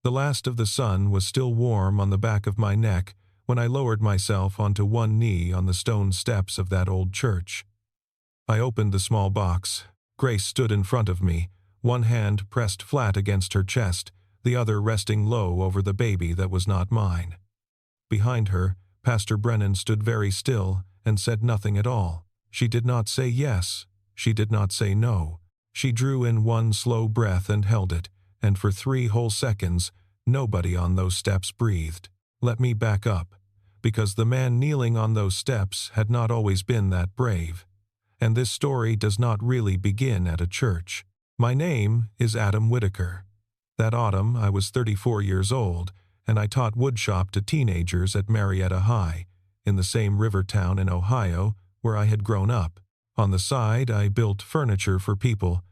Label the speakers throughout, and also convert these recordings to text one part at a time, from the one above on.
Speaker 1: The last of the sun was still warm on the back of my neck when I lowered myself onto one knee on the stone steps of that old church. I opened the small box. Grace stood in front of me, one hand pressed flat against her chest, the other resting low over the baby that was not mine. Behind her, Pastor Brennan stood very still and said nothing at all. She did not say yes. She did not say no. She drew in one slow breath and held it, and for 3 whole seconds, nobody on those steps breathed. Let me back up, because the man kneeling on those steps had not always been that brave. And this story does not really begin at a church. My name is Adam Whitaker. That autumn, I was 34 years old, and I taught woodshop to teenagers at Marietta High, in the same river town in Ohio where I had grown up. On the side, I built furniture for people,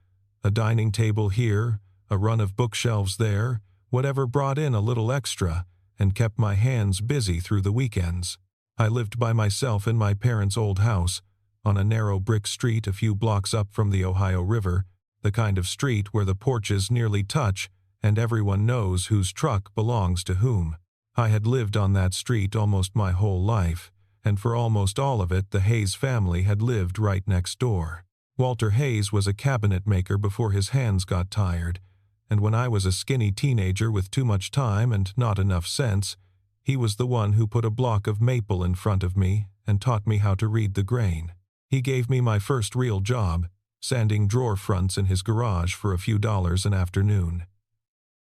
Speaker 1: a dining table here, a run of bookshelves there, whatever brought in a little extra, and kept my hands busy through the weekends. I lived by myself in my parents' old house, on a narrow brick street a few blocks up from the Ohio River, the kind of street where the porches nearly touch and everyone knows whose truck belongs to whom. I had lived on that street almost my whole life, and for almost all of it the Hayes family had lived right next door. Walter Hayes was a cabinet maker before his hands got tired, and when I was a skinny teenager with too much time and not enough sense, he was the one who put a block of maple in front of me and taught me how to read the grain. He gave me my first real job, sanding drawer fronts in his garage for a few dollars an afternoon.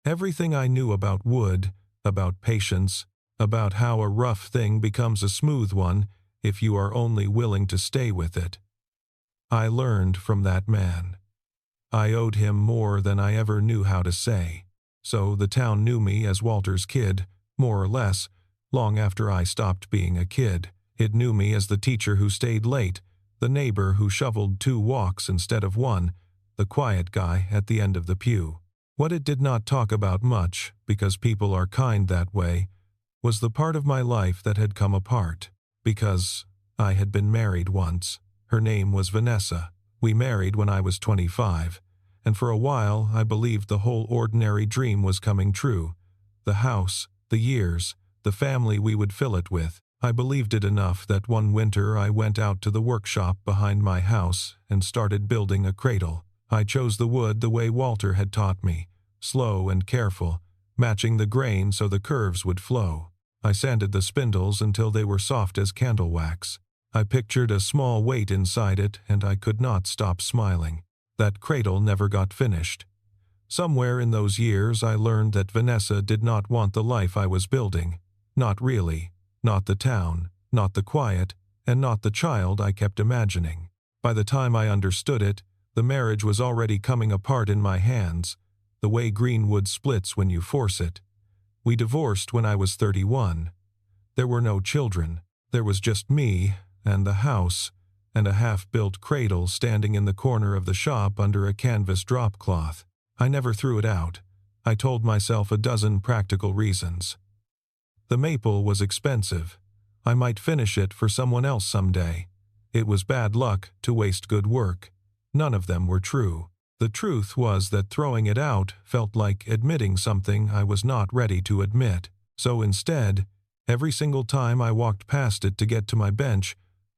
Speaker 1: Everything I knew about wood, about patience, about how a rough thing becomes a smooth one if you are only willing to stay with it, I learned from that man. I owed him more than I ever knew how to say, so the town knew me as Walter's kid, more or less, long after I stopped being a kid. It knew me as the teacher who stayed late, the neighbor who shoveled 2 walks instead of 1, the quiet guy at the end of the pew. What it did not talk about much, because people are kind that way, was the part of my life that had come apart, because I had been married once. Her name was Vanessa. We married when I was 25, and for a while I believed the whole ordinary dream was coming true. The house, the years, the family we would fill it with. I believed it enough that one winter I went out to the workshop behind my house and started building a cradle. I chose the wood the way Walter had taught me, slow and careful, matching the grain so the curves would flow. I sanded the spindles until they were soft as candle wax. I pictured a small weight inside it, and I could not stop smiling. That cradle never got finished. Somewhere in those years I learned that Vanessa did not want the life I was building. Not really. Not the town, not the quiet, and not the child I kept imagining. By the time I understood it, the marriage was already coming apart in my hands, the way green wood splits when you force it. We divorced when I was 31. There were no children. There was just me, and the house, and a half-built cradle standing in the corner of the shop under a canvas drop cloth. I never threw it out. I told myself a dozen practical reasons. The maple was expensive. I might finish it for someone else someday. It was bad luck to waste good work. None of them were true. The truth was that throwing it out felt like admitting something I was not ready to admit. So instead, every single time I walked past it to get to my bench,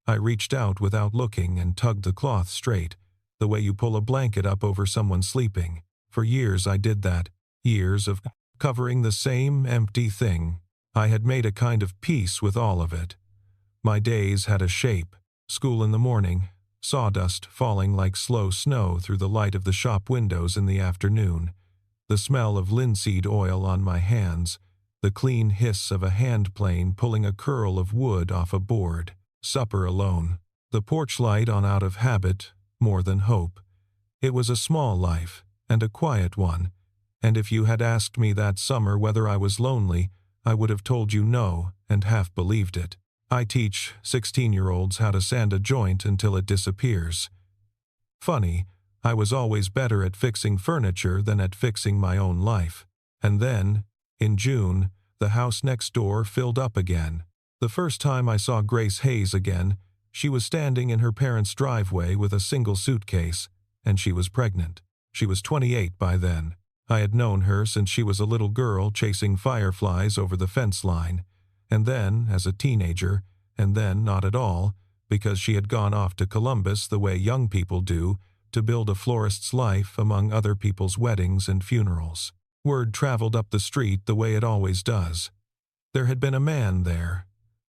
Speaker 1: I reached out without looking and tugged the cloth straight, the way you pull a blanket up over someone sleeping. For years I did that, years of covering the same empty thing. I had made a kind of peace with all of it. My days had a shape. School in the morning, sawdust falling like slow snow through the light of the shop windows in the afternoon, the smell of linseed oil on my hands, the clean hiss of a hand plane pulling a curl of wood off a board, supper alone, the porch light on out of habit, more than hope. It was a small life, and a quiet one, and if you had asked me that summer whether I was lonely, I would have told you no, and half believed it. I teach 16-year-olds how to sand a joint until it disappears. Funny, I was always better at fixing furniture than at fixing my own life. And then, in June, the house next door filled up again. The first time I saw Grace Hayes again, she was standing in her parents' driveway with a single suitcase, and she was pregnant. She was 28 by then. I had known her since she was a little girl chasing fireflies over the fence line, and then as a teenager, and then not at all, because she had gone off to Columbus the way young people do, to build a florist's life among other people's weddings and funerals. Word traveled up the street the way it always does. There had been a man there.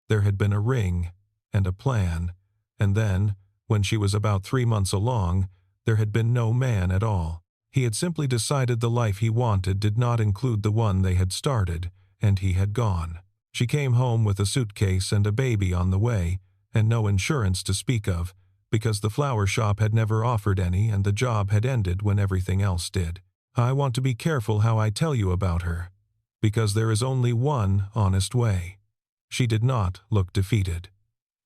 Speaker 1: There had been a ring, and a plan, and then, when she was about 3 months along, there had been no man at all. He had simply decided the life he wanted did not include the one they had started, and he had gone. She came home with a suitcase and a baby on the way, and no insurance to speak of, because the flower shop had never offered any and the job had ended when everything else did. I want to be careful how I tell you about her, because there is only one honest way. She did not look defeated.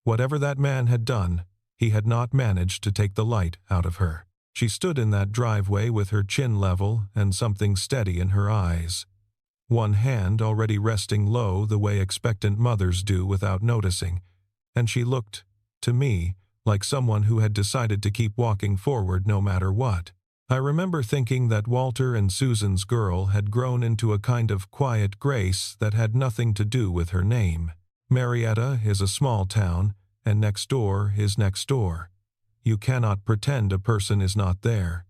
Speaker 1: Whatever that man had done, he had not managed to take the light out of her. She stood in that driveway with her chin level and something steady in her eyes, one hand already resting low the way expectant mothers do without noticing, and she looked, to me, like someone who had decided to keep walking forward no matter what. I remember thinking that Walter and Susan's girl had grown into a kind of quiet grace that had nothing to do with her name. Marietta is a small town, and next door is next door. You cannot pretend a person is not there.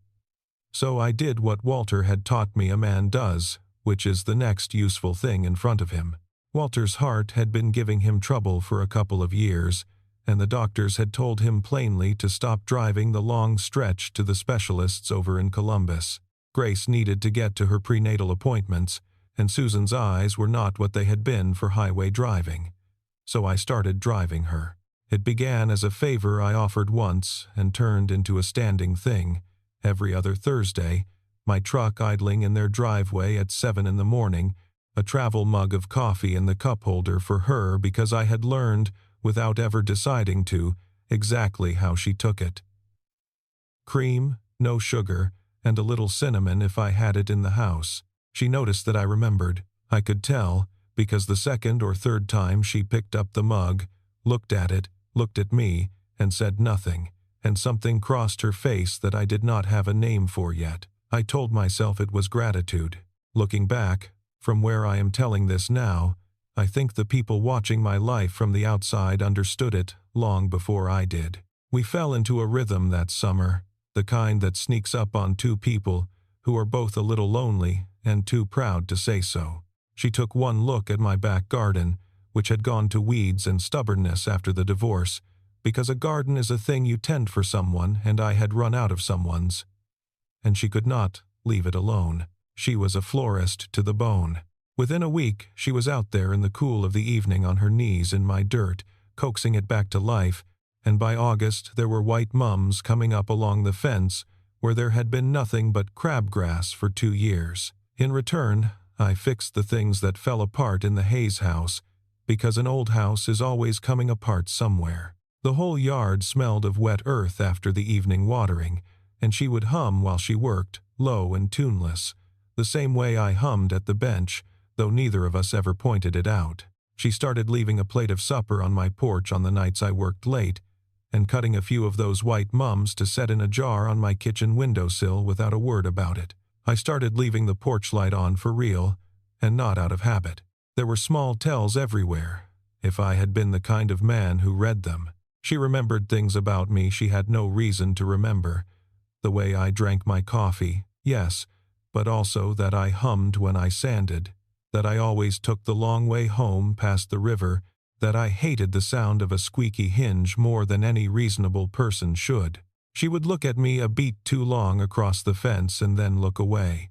Speaker 1: So I did what Walter had taught me a man does, which is the next useful thing in front of him. Walter's heart had been giving him trouble for a couple of years, and the doctors had told him plainly to stop driving the long stretch to the specialists over in Columbus. Grace needed to get to her prenatal appointments, and Susan's eyes were not what they had been for highway driving. So I started driving her. It began as a favor I offered once and turned into a standing thing. Every other Thursday, my truck idling in their driveway at 7 in the morning, a travel mug of coffee in the cup holder for her because I had learned, without ever deciding to, exactly how she took it. Cream, no sugar, and a little cinnamon if I had it in the house. She noticed that I remembered. I could tell, because the second or third time she picked up the mug, looked at it, looked at me, and said nothing, and something crossed her face that I did not have a name for yet. I told myself it was gratitude. Looking back, from where I am telling this now, I think the people watching my life from the outside understood it long before I did. We fell into a rhythm that summer, the kind that sneaks up on two people who are both a little lonely and too proud to say so. She took one look at my back garden, which had gone to weeds and stubbornness after the divorce, because a garden is a thing you tend for someone and I had run out of someone's. And she could not leave it alone. She was a florist to the bone. Within a week, she was out there in the cool of the evening on her knees in my dirt, coaxing it back to life, and by August there were white mums coming up along the fence where there had been nothing but crabgrass for 2 years. In return, I fixed the things that fell apart in the Hayes house, because an old house is always coming apart somewhere. The whole yard smelled of wet earth after the evening watering, and she would hum while she worked, low and tuneless, the same way I hummed at the bench, though neither of us ever pointed it out. She started leaving a plate of supper on my porch on the nights I worked late, and cutting a few of those white mums to set in a jar on my kitchen windowsill without a word about it. I started leaving the porch light on for real, and not out of habit. There were small tells everywhere, if I had been the kind of man who read them. She remembered things about me she had no reason to remember. The way I drank my coffee, yes, but also that I hummed when I sanded, that I always took the long way home past the river, that I hated the sound of a squeaky hinge more than any reasonable person should. She would look at me a beat too long across the fence and then look away.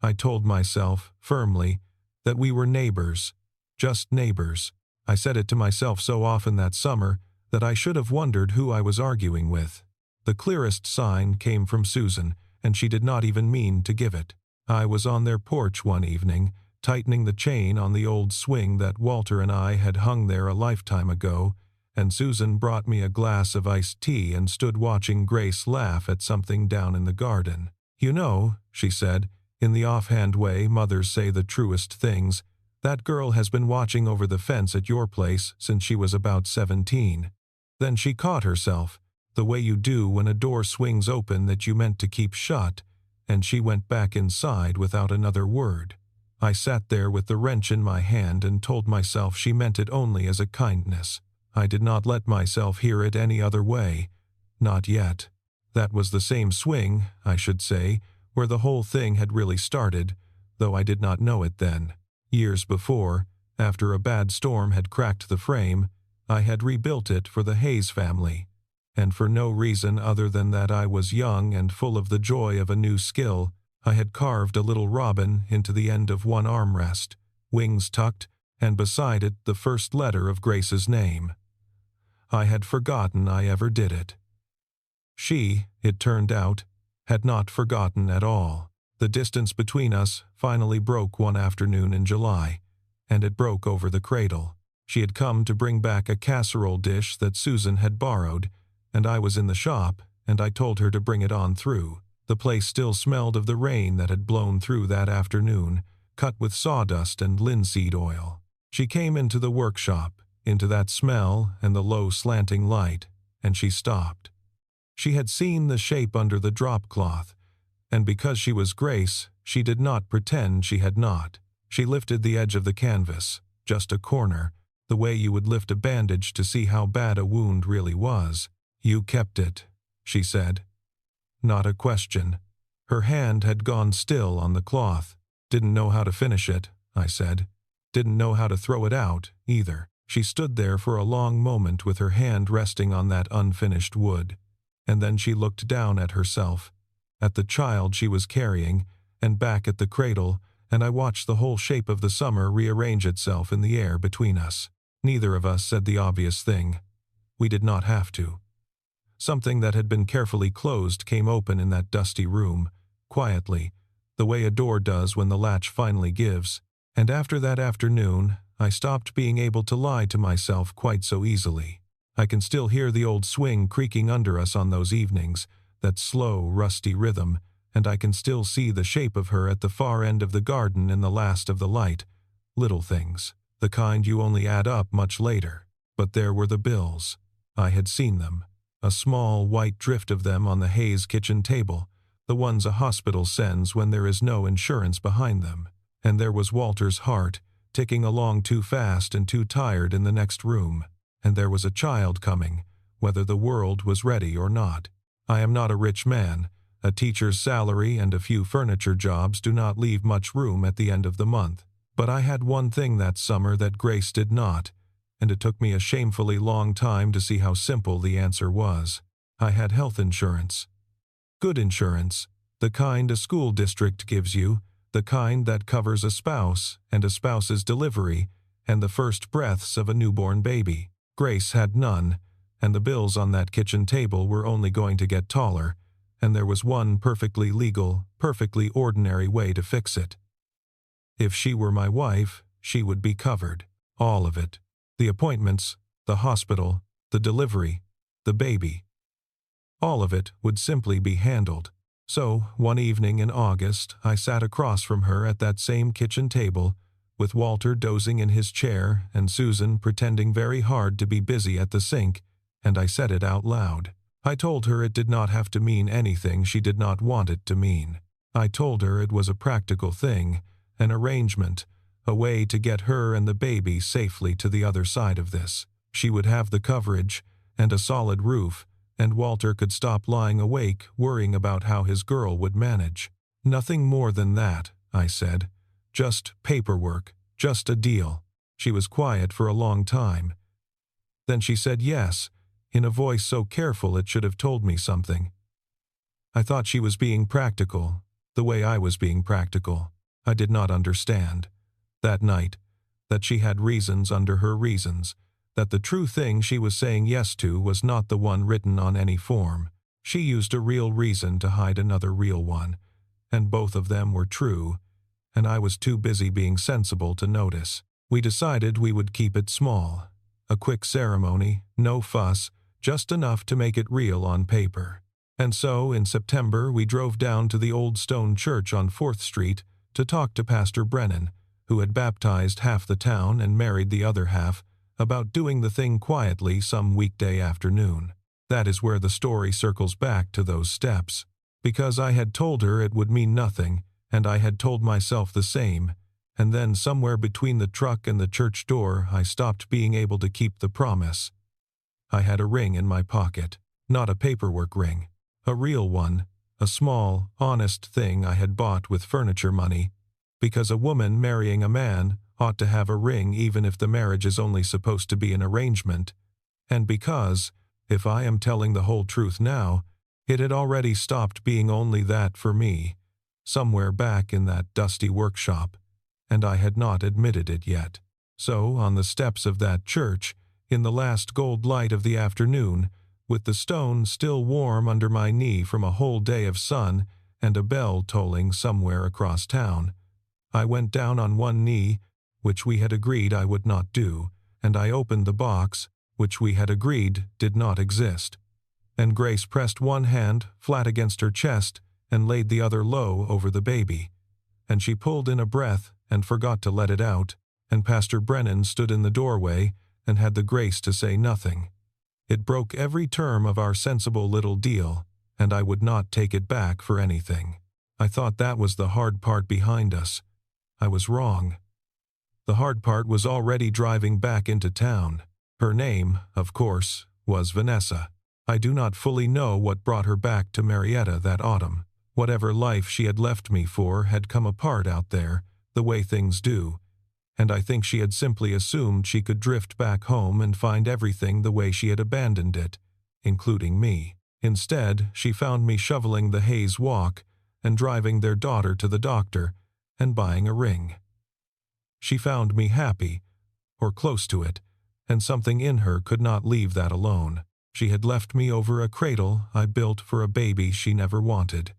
Speaker 1: I told myself, firmly, that we were neighbors, just neighbors. I said it to myself so often that summer that I should have wondered who I was arguing with. The clearest sign came from Susan, and she did not even mean to give it. I was on their porch one evening, tightening the chain on the old swing that Walter and I had hung there a lifetime ago, and Susan brought me a glass of iced tea and stood watching Grace laugh at something down in the garden. "You know," she said, in the offhand way mothers say the truest things, "that girl has been watching over the fence at your place since she was about 17. Then she caught herself, the way you do when a door swings open that you meant to keep shut, and she went back inside without another word. I sat there with the wrench in my hand and told myself she meant it only as a kindness. I did not let myself hear it any other way. Not yet. That was the same swing, I should say, where the whole thing had really started, though I did not know it then. Years before, after a bad storm had cracked the frame, I had rebuilt it for the Hayes family, and for no reason other than that I was young and full of the joy of a new skill, I had carved a little robin into the end of one armrest, wings tucked, and beside it the first letter of Grace's name. I had forgotten I ever did it. She, it turned out, had not forgotten at all. The distance between us finally broke one afternoon in July, and it broke over the cradle. She had come to bring back a casserole dish that Susan had borrowed, and I was in the shop, and I told her to bring it on through. The place still smelled of the rain that had blown through that afternoon, cut with sawdust and linseed oil. She came into the workshop, into that smell and the low slanting light, and she stopped. She had seen the shape under the drop cloth, and because she was Grace, she did not pretend she had not. She lifted the edge of the canvas, just a corner, the way you would lift a bandage to see how bad a wound really was. "You kept it," she said. Not a question. Her hand had gone still on the cloth. "Didn't know how to finish it," I said. "Didn't know how to throw it out, either." She stood there for a long moment with her hand resting on that unfinished wood, and then she looked down at herself, at the child she was carrying, and back at the cradle, and I watched the whole shape of the summer rearrange itself in the air between us. Neither of us said the obvious thing. We did not have to. Something that had been carefully closed came open in that dusty room, quietly, the way a door does when the latch finally gives, and after that afternoon, I stopped being able to lie to myself quite so easily. I can still hear the old swing creaking under us on those evenings, that slow, rusty rhythm, and I can still see the shape of her at the far end of the garden in the last of the light. Little things, the kind you only add up much later. But there were the bills. I had seen them. A small white drift of them on the Hayes kitchen table, the ones a hospital sends when there is no insurance behind them. And there was Walter's heart, ticking along too fast and too tired in the next room. And there was a child coming, whether the world was ready or not. I am not a rich man. A teacher's salary and a few furniture jobs do not leave much room at the end of the month. But I had one thing that summer that Grace did not, and it took me a shamefully long time to see how simple the answer was. I had health insurance. Good insurance, the kind a school district gives you, the kind that covers a spouse and a spouse's delivery and the first breaths of a newborn baby. Grace had none, and the bills on that kitchen table were only going to get taller, and there was one perfectly legal, perfectly ordinary way to fix it. If she were my wife, she would be covered. All of it. The appointments, the hospital, the delivery, the baby. All of it would simply be handled. So, one evening in August, I sat across from her at that same kitchen table, with Walter dozing in his chair and Susan pretending very hard to be busy at the sink, and I said it out loud. I told her it did not have to mean anything she did not want it to mean. I told her it was a practical thing, an arrangement, a way to get her and the baby safely to the other side of this. She would have the coverage and a solid roof, and Walter could stop lying awake worrying about how his girl would manage. Nothing more than that, I said. Just paperwork, just a deal. She was quiet for a long time. Then she said yes, in a voice so careful it should have told me something. I thought she was being practical, the way I was being practical. I did not understand. That night, that she had reasons under her reasons, that the true thing she was saying yes to was not the one written on any form. She used a real reason to hide another real one, and both of them were true, and I was too busy being sensible to notice. We decided we would keep it small. A quick ceremony, no fuss, just enough to make it real on paper. And so, in September, we drove down to the old stone church on 4th Street to talk to Pastor Brennan, who had baptized half the town and married the other half, about doing the thing quietly some weekday afternoon. That is where the story circles back to those steps. Because I had told her it would mean nothing, and I had told myself the same, and then somewhere between the truck and the church door I stopped being able to keep the promise. I had a ring in my pocket, not a paperwork ring, a real one, a small, honest thing I had bought with furniture money, because a woman marrying a man ought to have a ring even if the marriage is only supposed to be an arrangement, and because, if I am telling the whole truth now, it had already stopped being only that for me, somewhere back in that dusty workshop, and I had not admitted it yet. So, on the steps of that church, in the last gold light of the afternoon, with the stone still warm under my knee from a whole day of sun and a bell tolling somewhere across town, I went down on one knee, which we had agreed I would not do, and I opened the box, which we had agreed did not exist. And Grace pressed one hand flat against her chest and laid the other low over the baby. And she pulled in a breath and forgot to let it out, and Pastor Brennan stood in the doorway and had the grace to say nothing. It broke every term of our sensible little deal, and I would not take it back for anything. I thought that was the hard part behind us. I was wrong. The hard part was already driving back into town. Her name, of course, was Vanessa. I do not fully know what brought her back to Marietta that autumn. Whatever life she had left me for had come apart out there, the way things do, and I think she had simply assumed she could drift back home and find everything the way she had abandoned it, including me. Instead, she found me shoveling the Hayes Walk and driving their daughter to the doctor and buying a ring. She found me happy, or close to it, and something in her could not leave that alone. She had left me over a cradle I built for a baby she never wanted.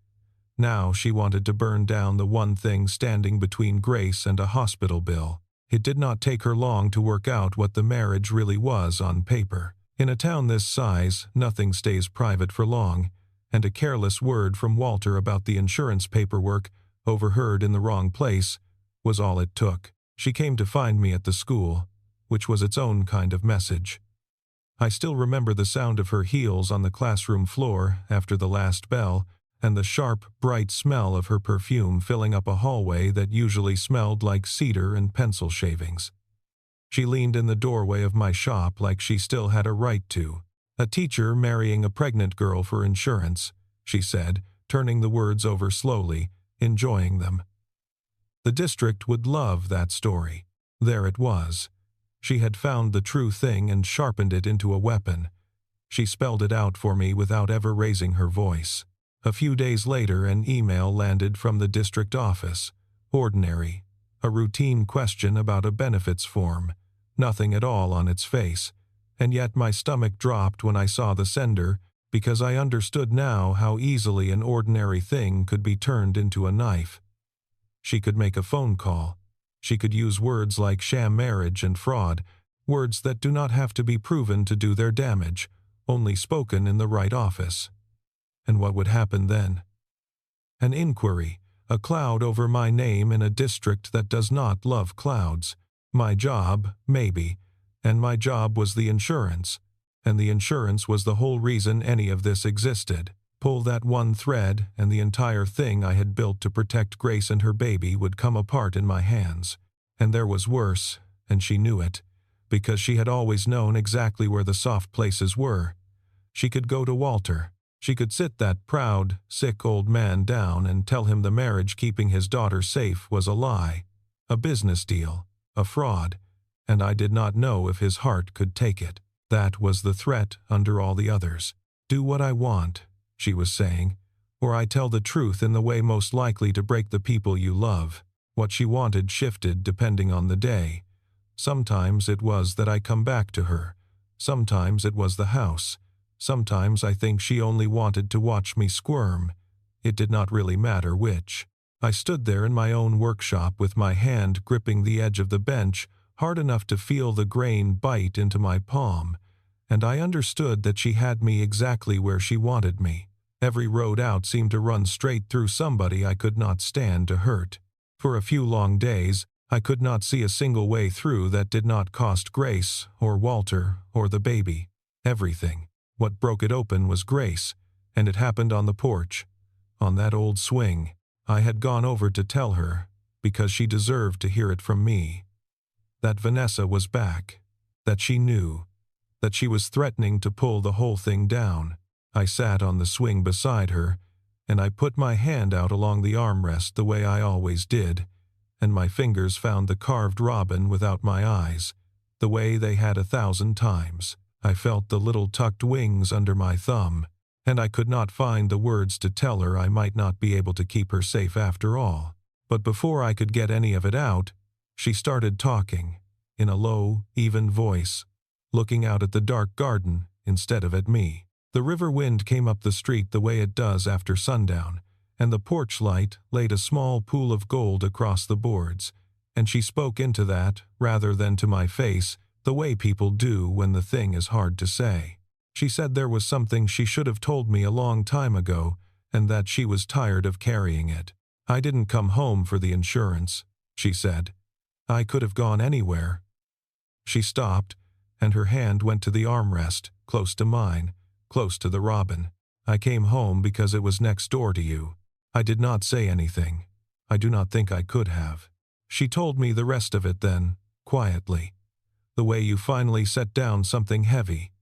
Speaker 1: Now she wanted to burn down the one thing standing between Grace and a hospital bill. It did not take her long to work out what the marriage really was on paper. In a town this size, nothing stays private for long, and a careless word from Walter about the insurance paperwork, overheard in the wrong place, was all it took. She came to find me at the school, which was its own kind of message. I still remember the sound of her heels on the classroom floor after the last bell, and the sharp, bright smell of her perfume filling up a hallway that usually smelled like cedar and pencil shavings. She leaned in the doorway of my shop like she still had a right to. A teacher marrying a pregnant girl for insurance, she said, turning the words over slowly, enjoying them. The district would love that story. There it was. She had found the true thing and sharpened it into a weapon. She spelled it out for me without ever raising her voice. A few days later, an email landed from the district office. Ordinary. A routine question about a benefits form. Nothing at all on its face. And yet my stomach dropped when I saw the sender, because I understood now how easily an ordinary thing could be turned into a knife. She could make a phone call. She could use words like sham marriage and fraud, words that do not have to be proven to do their damage, only spoken in the right office. And what would happen then? An inquiry, a cloud over my name in a district that does not love clouds. My job, maybe, and my job was the insurance, and the insurance was the whole reason any of this existed. Pull that one thread, and the entire thing I had built to protect Grace and her baby would come apart in my hands. And there was worse, and she knew it, because she had always known exactly where the soft places were. She could go to Walter. She could sit that proud, sick old man down and tell him the marriage keeping his daughter safe was a lie, a business deal, a fraud, and I did not know if his heart could take it. That was the threat under all the others. Do what I want, she was saying, or I tell the truth in the way most likely to break the people you love. What she wanted shifted depending on the day. Sometimes it was that I come back to her. Sometimes it was the house. Sometimes I think she only wanted to watch me squirm. It did not really matter which. I stood there in my own workshop with my hand gripping the edge of the bench hard enough to feel the grain bite into my palm, and I understood that she had me exactly where she wanted me. Every road out seemed to run straight through somebody I could not stand to hurt. For a few long days, I could not see a single way through that did not cost Grace, or Walter, or the baby. Everything. What broke it open was Grace, and it happened on the porch. on that old swing. I had gone over to tell her, because she deserved to hear it from me, that Vanessa was back, that she knew, that she was threatening to pull the whole thing down. I sat on the swing beside her, and I put my hand out along the armrest the way I always did, and my fingers found the carved robin without my eyes, the way they had 1,000 times. I felt the little tucked wings under my thumb, and I could not find the words to tell her I might not be able to keep her safe after all. But before I could get any of it out, she started talking, in a low, even voice, looking out at the dark garden instead of at me. The river wind came up the street the way it does after sundown, and the porch light laid a small pool of gold across the boards, and she spoke into that, rather than to my face, the way people do when the thing is hard to say. She said there was something she should have told me a long time ago, and that she was tired of carrying it. I didn't come home for the insurance, she said. I could have gone anywhere. She stopped, and her hand went to the armrest, close to mine, close to the robin. I came home because it was next door to you. I did not say anything. I do not think I could have. She told me the rest of it then, quietly. The way you finally set down something heavy.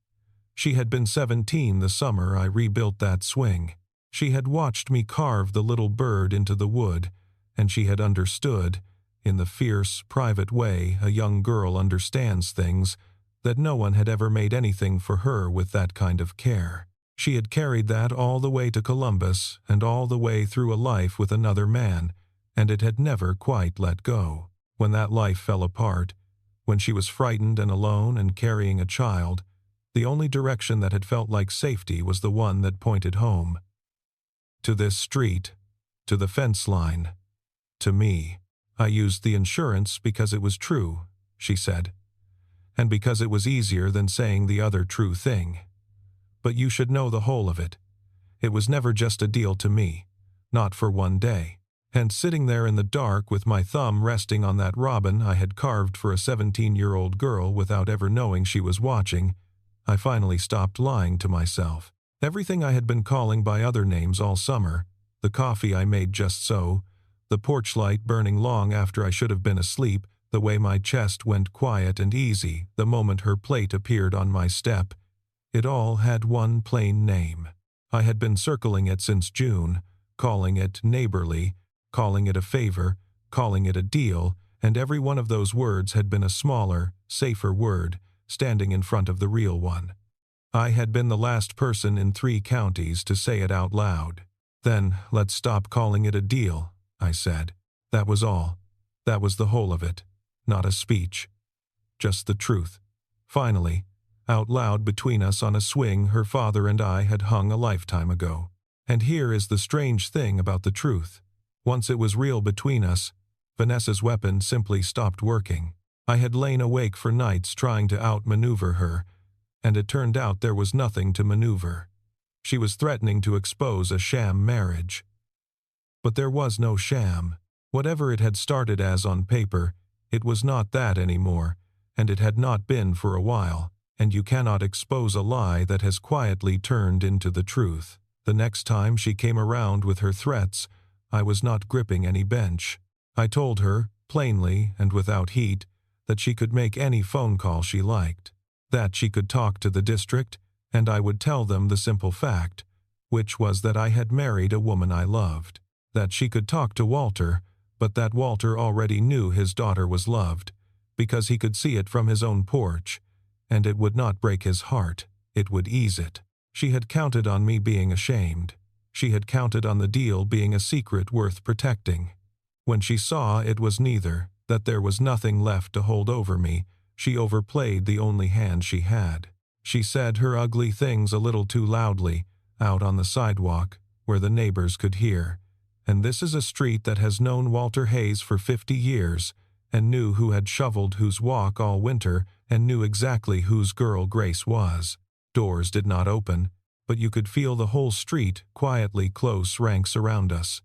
Speaker 1: She had been 17 the summer I rebuilt that swing. She had watched me carve the little bird into the wood, and she had understood, in the fierce, private way a young girl understands things, that no one had ever made anything for her with that kind of care. She had carried that all the way to Columbus and all the way through a life with another man, and it had never quite let go. When that life fell apart, when she was frightened and alone and carrying a child, the only direction that had felt like safety was the one that pointed home. To this street, to the fence line, to me. I used the insurance because it was true, she said, and because it was easier than saying the other true thing. But you should know the whole of it. It was never just a deal to me, not for one day. And sitting there in the dark with my thumb resting on that robin I had carved for a 17-year-old girl without ever knowing she was watching, I finally stopped lying to myself. Everything I had been calling by other names all summer, the coffee I made just so, the porch light burning long after I should have been asleep, the way my chest went quiet and easy the moment her plate appeared on my step, it all had one plain name. I had been circling it since June, calling it neighborly, calling it a favor, calling it a deal, and every one of those words had been a smaller, safer word, standing in front of the real one. I had been the last person in 3 counties to say it out loud. Then, let's stop calling it a deal, I said. That was all. That was the whole of it. Not a speech. Just the truth. Finally, out loud between us on a swing her father and I had hung a lifetime ago. And here is the strange thing about the truth. Once it was real between us, Vanessa's weapon simply stopped working. I had lain awake for nights trying to outmaneuver her, and it turned out there was nothing to maneuver. She was threatening to expose a sham marriage. But there was no sham. Whatever it had started as on paper, it was not that anymore, and it had not been for a while, and you cannot expose a lie that has quietly turned into the truth. The next time she came around with her threats, I was not gripping any bench. I told her, plainly and without heat, that she could make any phone call she liked, that she could talk to the district, and I would tell them the simple fact, which was that I had married a woman I loved, that she could talk to Walter, but that Walter already knew his daughter was loved, because he could see it from his own porch, and it would not break his heart, it would ease it. She had counted on me being ashamed. She had counted on the deal being a secret worth protecting. When she saw it was neither, that there was nothing left to hold over me, she overplayed the only hand she had. She said her ugly things a little too loudly, out on the sidewalk, where the neighbors could hear. And this is a street that has known Walter Hayes for 50 years, and knew who had shoveled whose walk all winter, and knew exactly whose girl Grace was. Doors did not open, but you could feel the whole street quietly close ranks around us.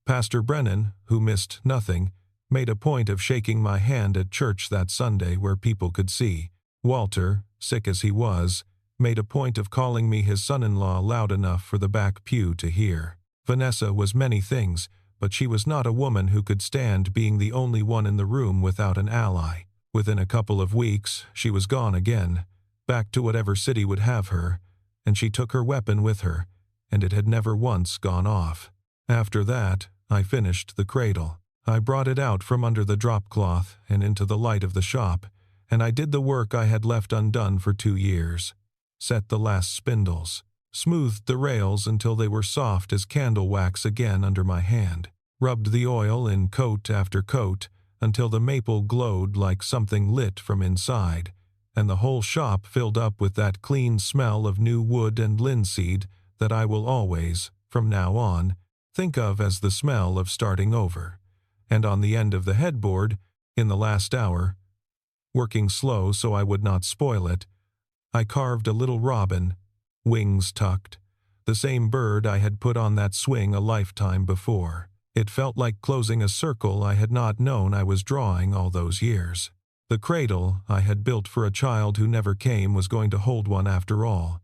Speaker 1: Pastor Brennan, who missed nothing, made a point of shaking my hand at church that Sunday where people could see. Walter, sick as he was, made a point of calling me his son-in-law loud enough for the back pew to hear. Vanessa was many things, but she was not a woman who could stand being the only one in the room without an ally. Within a couple of weeks, she was gone again, back to whatever city would have her, and she took her weapon with her, and it had never once gone off. After that, I finished the cradle. I brought it out from under the drop cloth and into the light of the shop, and I did the work I had left undone for 2 years. Set the last spindles, smoothed the rails until they were soft as candle wax again under my hand, rubbed the oil in coat after coat until the maple glowed like something lit from inside, and the whole shop filled up with that clean smell of new wood and linseed that I will always, from now on, think of as the smell of starting over. And on the end of the headboard, in the last hour, working slow so I would not spoil it, I carved a little robin, wings tucked, the same bird I had put on that swing a lifetime before. It felt like closing a circle I had not known I was drawing all those years. The cradle I had built for a child who never came was going to hold one after all.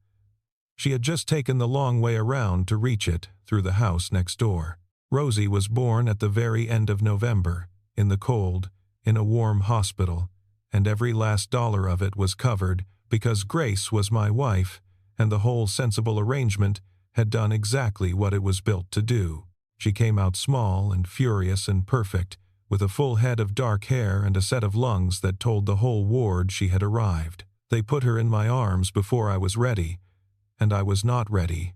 Speaker 1: She had just taken the long way around to reach it through the house next door. Rosie was born at the very end of November, in the cold, in a warm hospital, and every last dollar of it was covered because Grace was my wife, and the whole sensible arrangement had done exactly what it was built to do. She came out small and furious and perfect, with a full head of dark hair and a set of lungs that told the whole ward she had arrived. They put her in my arms before I was ready, and I was not ready,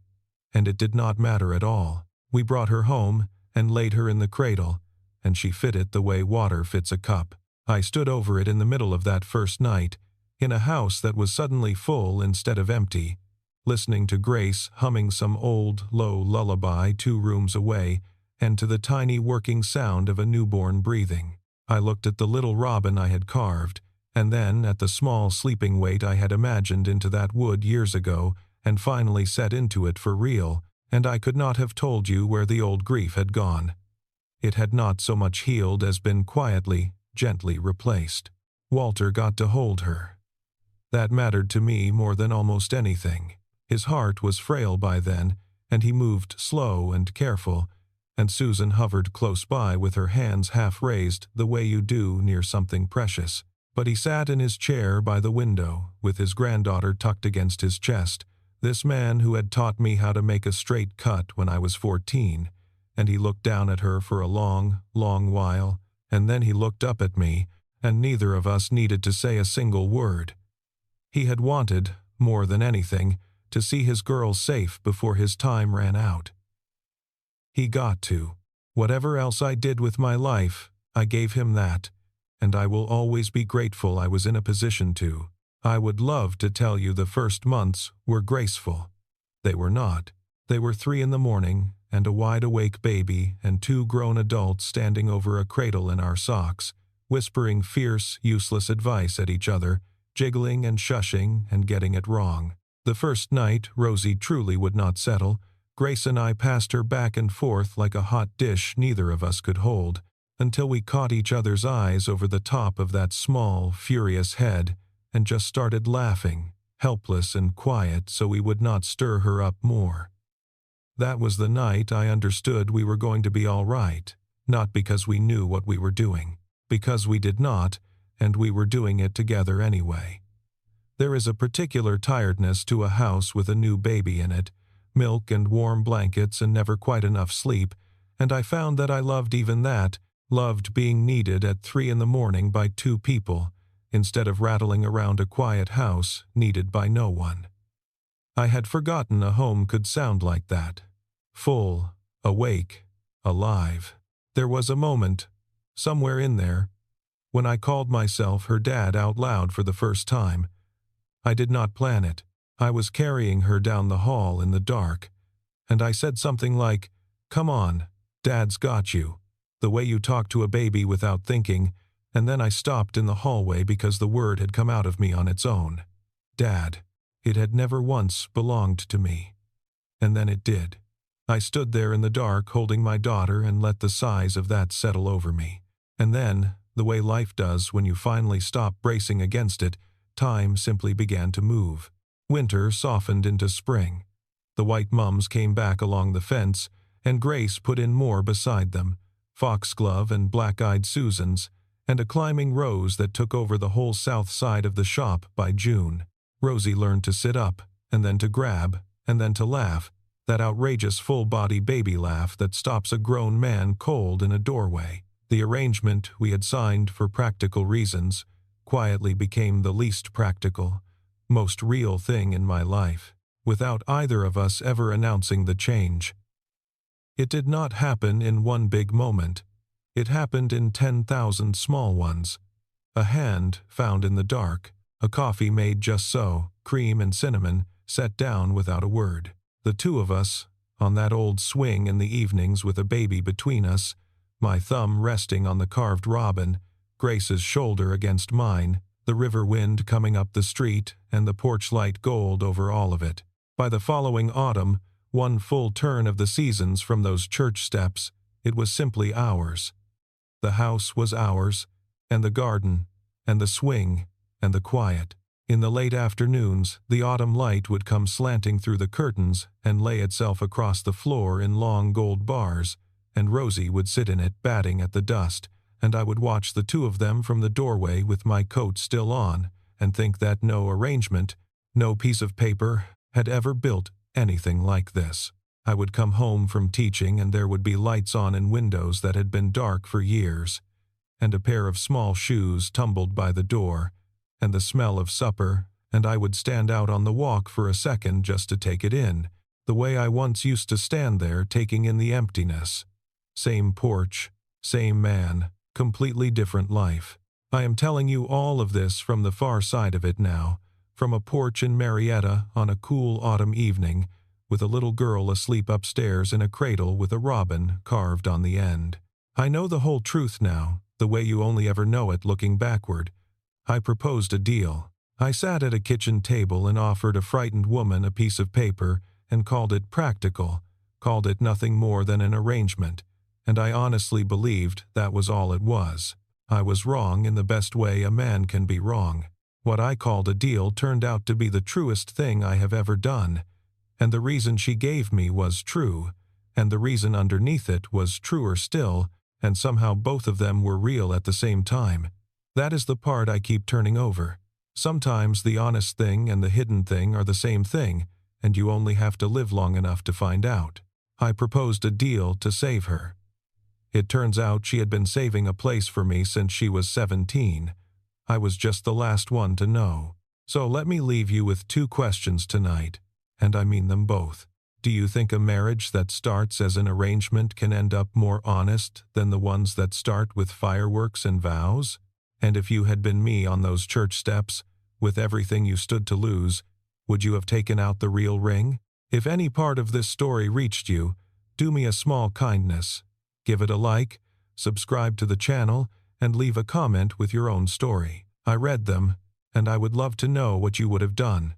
Speaker 1: and it did not matter at all. We brought her home and laid her in the cradle, and she fitted the way water fits a cup. I stood over it in the middle of that first night, in a house that was suddenly full instead of empty, listening to Grace humming some old, low lullaby 2 rooms away, and to the tiny working sound of a newborn breathing. I looked at the little robin I had carved, and then at the small sleeping weight I had imagined into that wood years ago, and finally set into it for real, and I could not have told you where the old grief had gone. It had not so much healed as been quietly, gently replaced. Walter got to hold her. That mattered to me more than almost anything. His heart was frail by then, and he moved slow and careful, and Susan hovered close by with her hands half raised the way you do near something precious. But he sat in his chair by the window, with his granddaughter tucked against his chest, this man who had taught me how to make a straight cut when I was 14, and he looked down at her for a long, long while, and then he looked up at me, and neither of us needed to say a single word. He had wanted, more than anything, to see his girl safe before his time ran out. He got to. Whatever else I did with my life, I gave him that, and I will always be grateful I was in a position to. I would love to tell you the first months were graceful. They were not. They were 3 in the morning, and a wide-awake baby and 2 grown adults standing over a cradle in our socks, whispering fierce, useless advice at each other, jiggling and shushing and getting it wrong. The first night Rosie truly would not settle. Grace and I passed her back and forth like a hot dish neither of us could hold, until we caught each other's eyes over the top of that small, furious head, and just started laughing, helpless and quiet so we would not stir her up more. That was the night I understood we were going to be all right, not because we knew what we were doing, because we did not, and we were doing it together anyway. There is a particular tiredness to a house with a new baby in it, milk and warm blankets and never quite enough sleep, and I found that I loved even that, loved being needed at 3 in the morning by 2 people, instead of rattling around a quiet house needed by no one. I had forgotten a home could sound like that. Full, awake, alive. There was a moment, somewhere in there, when I called myself her dad out loud for the first time. I did not plan it. I was carrying her down the hall in the dark, and I said something like, "Come on, Dad's got you," the way you talk to a baby without thinking, and then I stopped in the hallway because the word had come out of me on its own. Dad. It had never once belonged to me. And then it did. I stood there in the dark holding my daughter and let the sighs of that settle over me. And then, the way life does when you finally stop bracing against it, time simply began to move. Winter softened into spring. The white mums came back along the fence, and Grace put in more beside them, foxglove and black-eyed Susans, and a climbing rose that took over the whole south side of the shop by June. Rosie learned to sit up, and then to grab, and then to laugh, that outrageous full-body baby laugh that stops a grown man cold in a doorway. The arrangement we had signed for practical reasons quietly became the least practical, most real thing in my life, without either of us ever announcing the change. It did not happen in one big moment. It happened in 10,000 small ones. A hand found in the dark, a coffee made just so, cream and cinnamon, set down without a word. The two of us, on that old swing in the evenings with a baby between us, my thumb resting on the carved robin, Grace's shoulder against mine, the river wind coming up the street, and the porch light gold over all of it. By the following autumn, one full turn of the seasons from those church steps, it was simply ours. The house was ours, and the garden, and the swing, and the quiet. In the late afternoons, the autumn light would come slanting through the curtains and lay itself across the floor in long gold bars, and Rosie would sit in it batting at the dust, and I would watch the two of them from the doorway with my coat still on, and think that no arrangement, no piece of paper, had ever built anything like this. I would come home from teaching and there would be lights on in windows that had been dark for years, and a pair of small shoes tumbled by the door, and the smell of supper, and I would stand out on the walk for a second just to take it in, the way I once used to stand there taking in the emptiness. Same porch, same man, completely different life. I am telling you all of this from the far side of it now, from a porch in Marietta on a cool autumn evening, with a little girl asleep upstairs in a cradle with a robin carved on the end. I know the whole truth now, the way you only ever know it looking backward. I proposed a deal. I sat at a kitchen table and offered a frightened woman a piece of paper and called it practical, called it nothing more than an arrangement, and I honestly believed that was all it was. I was wrong in the best way a man can be wrong. What I called a deal turned out to be the truest thing I have ever done, and the reason she gave me was true, and the reason underneath it was truer still, and somehow both of them were real at the same time. That is the part I keep turning over. Sometimes the honest thing and the hidden thing are the same thing, and you only have to live long enough to find out. I proposed a deal to save her. It turns out she had been saving a place for me since she was 17. I was just the last one to know. So let me leave you with 2 questions tonight, and I mean them both. Do you think a marriage that starts as an arrangement can end up more honest than the ones that start with fireworks and vows? And if you had been me on those church steps, with everything you stood to lose, would you have taken out the real ring? If any part of this story reached you, do me a small kindness. Give it a like, subscribe to the channel, and leave a comment with your own story. I read them, and I would love to know what you would have done.